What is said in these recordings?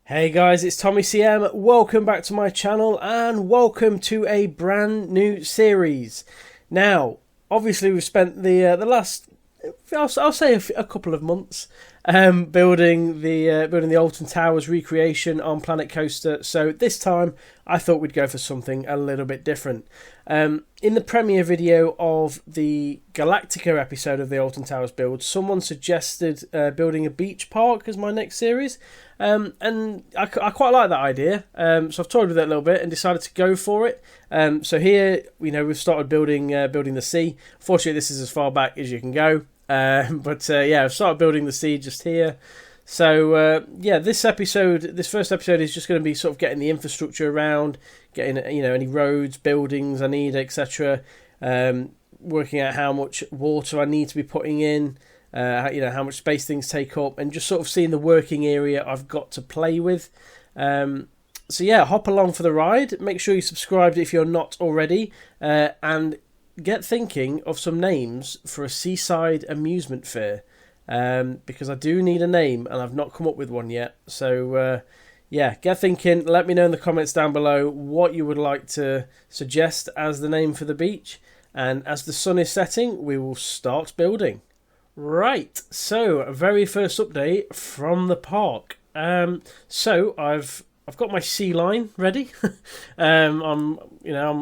Hey guys, it's Tommy CM. Welcome back to my channel and welcome to a brand new series. Now, obviously we've spent the last, I'll say a couple of months building the Alton Towers recreation on Planet Coaster. So this time I thought we'd go for something a little bit different. In the premiere video of the Galactica episode of the Alton Towers build, someone suggested building a beach park as my next series. And I quite like that idea, so I've toyed with it a little bit and decided to go for it. So here, we've started building the sea. Fortunately, this is as far back as you can go, but I've started building the sea just here. So this first episode is just going to be sort of getting the infrastructure around, getting any roads, buildings I need, etc. Working out how much water I need to be putting in. How much space things take up, and just sort of seeing the working area I've got to play with. Hop along for the ride. Make sure you subscribed if you're not already, and get thinking of some names for a seaside amusement fair, because I do need a name and I've not come up with one yet. So get thinking. Let me know in the comments down below what you would like to suggest as the name for the beach, and as the sun is setting we will start building. Right, so very first update from the park. So I've got my sea line ready. I'm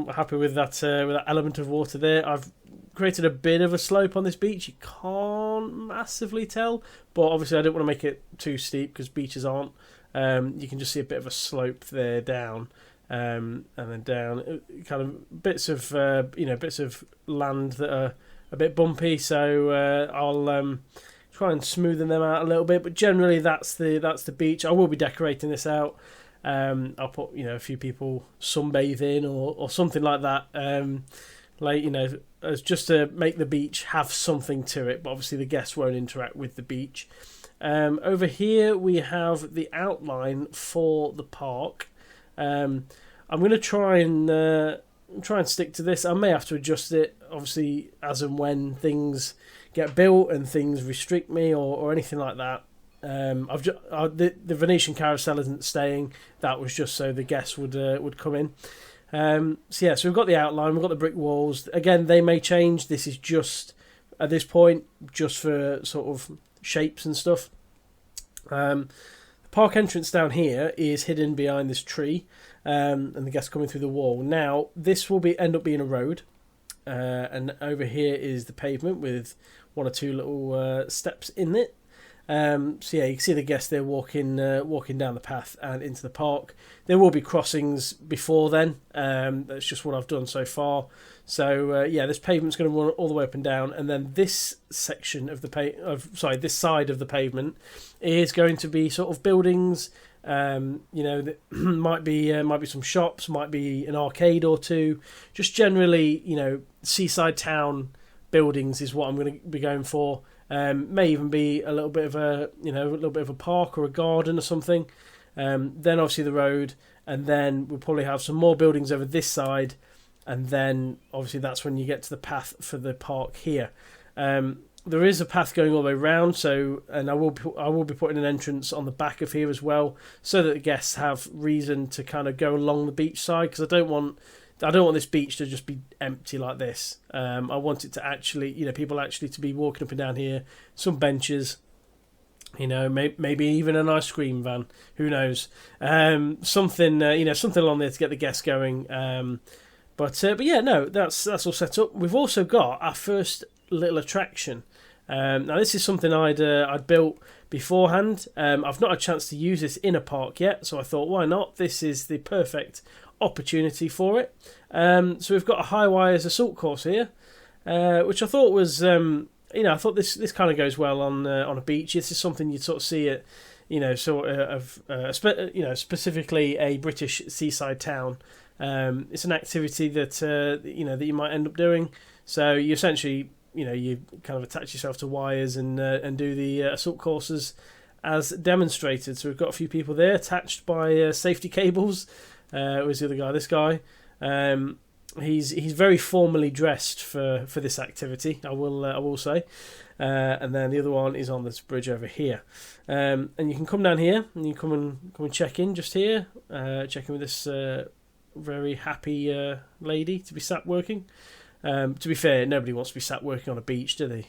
happy with that element of water there. I've created a bit of a slope on this beach. You can't massively tell, but obviously I don't want to make it too steep because beaches aren't. You can just see a bit of a slope there down, and then down, kind of bits of land that are a bit bumpy, so I'll try and smoothen them out a little bit, but generally that's the beach. I will be decorating this out. I'll put a few people sunbathing or something like that, as just to make the beach have something to it, but obviously the guests won't interact with the beach. Over here we have the outline for the park. I'm going to try and stick to this. I may have to adjust it, obviously, as and when things get built and things restrict me or anything like that. The Venetian carousel isn't staying. That was just so the guests would come in. So we've got the outline, we've got the brick walls. Again, they may change. This is just at this point just for sort of shapes and stuff. The park entrance down here is hidden behind this tree. And the guests coming through the wall. Now this will end up being a road, and over here is the pavement with one or two little steps in it. You can see the guests there walking down the path and into the park. There will be crossings before then. That's just what I've done so far. So this pavement's going to run all the way up and down, and then this section of this side of the pavement is going to be sort of buildings. Might be some shops, might be an arcade or two. Just generally, seaside town buildings is what I'm going to be going for. May even be a little bit of a park or a garden or something. Then obviously the road, and then we'll probably have some more buildings over this side, and then obviously that's when you get to the path for the park here. There is a path going all the way around, and I will be putting an entrance on the back of here as well, so that the guests have reason to kind of go along the beach side, because I don't want this beach to just be empty like this. I want it to actually, people actually to be walking up and down here, some benches, maybe even an ice cream van, who knows, something along there to get the guests going. That's all set up. We've also got our first little attraction. Now this is something I'd built beforehand. I've not had a chance to use this in a park yet, so I thought, why not? This is the perfect opportunity for it. So we've got a high wires assault course here, which I thought was, I thought this kind of goes well on a beach. This is something you'd sort of see at, specifically a British seaside town. It's an activity that you might end up doing. So you essentially, you kind of attach yourself to wires and do the assault courses as demonstrated. So we've got a few people there attached by safety cables. Where's the other guy? This guy. he's very formally dressed for this activity. I will say. And then the other one is on this bridge over here. And you can come down here and you come and check in just here. Check in with this very happy lady to be sat working. To be fair, nobody wants to be sat working on a beach, do they?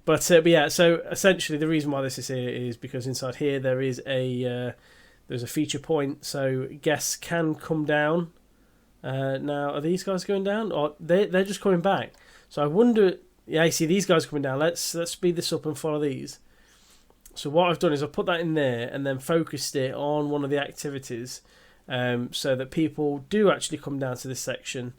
But yeah, so essentially the reason why this is here is because inside here there is there's a feature point, so guests can come down. Now, are these guys going down, or they're just coming back? So I wonder. Yeah, you see these guys coming down. Let's speed this up and follow these. So what I've done is I've put that in there and then focused it on one of the activities, so that people do actually come down to this section,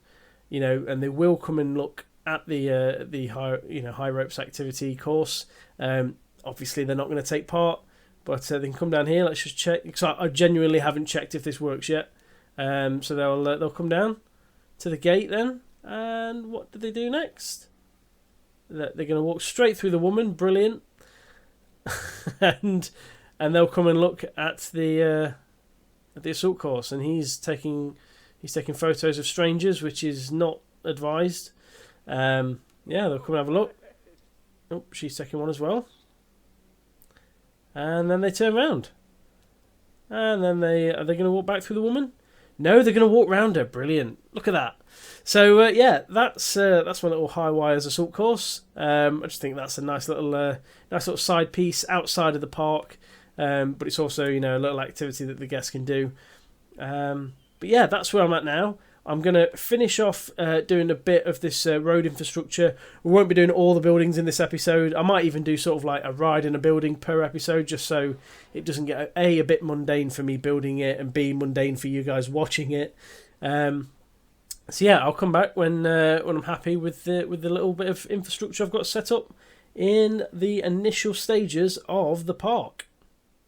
and they will come and look at the high ropes activity course. Obviously they're not going to take part, but they can come down here. Let's just check, because I genuinely haven't checked if this works yet. So they'll come down to the gate then, and what do they do next? They're going to walk straight through the woman, brilliant, and they'll come and look at the assault course, and he's taking photos of strangers, which is not advised. Yeah, they'll come and have a look. Oh, she's taking one as well, and then they turn around, and then are they going to walk back through the woman? No, they're going to walk round her. Brilliant! Look at that. So yeah, that's my little high wires assault course. I just think that's a nice little side piece outside of the park, but it's also a little activity that the guests can do. But yeah, that's where I'm at now. I'm going to finish off doing a bit of this road infrastructure. We won't be doing all the buildings in this episode. I might even do sort of like a ride in a building per episode, just so it doesn't get a bit mundane for me building it, and B, mundane for you guys watching it. So yeah, I'll come back when I'm happy with the little bit of infrastructure I've got set up in the initial stages of the park.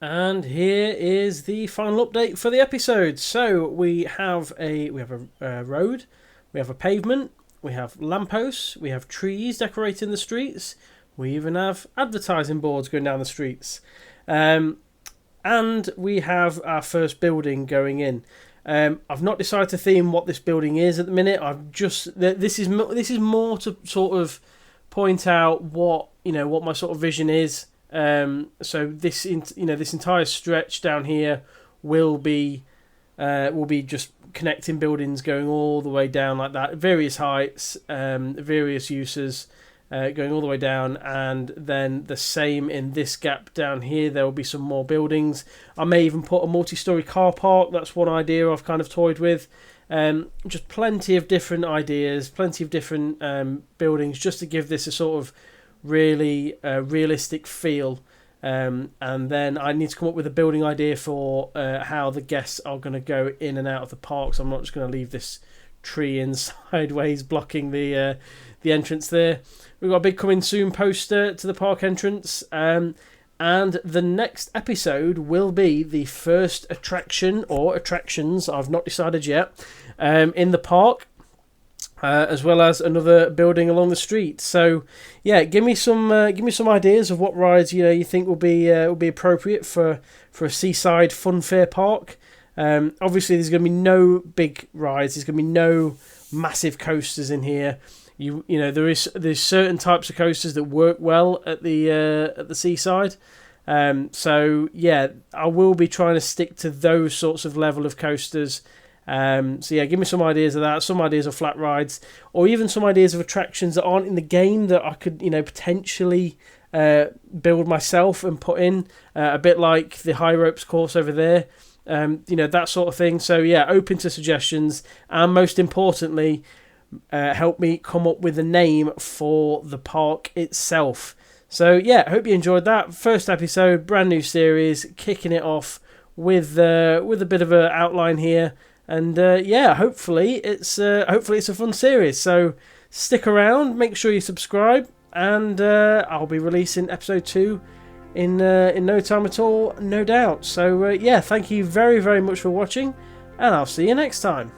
And here is the final update for the episode. So we have a road, we have a pavement, we have lampposts, we have trees decorating the streets, we even have advertising boards going down the streets, and we have our first building going in. I've not decided to theme what this building is at the minute. This is more to sort of point out what my sort of vision is. So this entire stretch down here will be just connecting buildings going all the way down like that, various heights, various uses, going all the way down, and then the same in this gap down here. There will be some more buildings. I may even put a multi-storey car park. That's one idea I've kind of toyed with. Just plenty of different ideas, plenty of different buildings, just to give this a sort of really realistic feel, and then I need to come up with a building idea for how the guests are going to go in and out of the park. So I'm not just going to leave this tree in sideways blocking the entrance there. We've got a big coming soon poster to the park entrance, and the next episode will be the first attraction or attractions, I've not decided yet, in the park. As well as another building along the street. So, yeah, give me some ideas of what rides you think will be appropriate for a seaside fun fair park. Obviously, there's going to be no big rides. There's going to be no massive coasters in here. There's certain types of coasters that work well at the seaside. So yeah, I will be trying to stick to those sorts of level of coasters. So yeah, give me some ideas of that, some ideas of flat rides, or even some ideas of attractions that aren't in the game that I could, potentially build myself and put in, a bit like the high ropes course over there, that sort of thing. So yeah, open to suggestions, and most importantly, help me come up with a name for the park itself. So yeah, I hope you enjoyed that first episode, brand new series, kicking it off with a bit of an outline here. And yeah, hopefully it's a fun series. So stick around, make sure you subscribe, and I'll be releasing episode 2 in no time at all, no doubt. So yeah, thank you very, very much for watching, and I'll see you next time.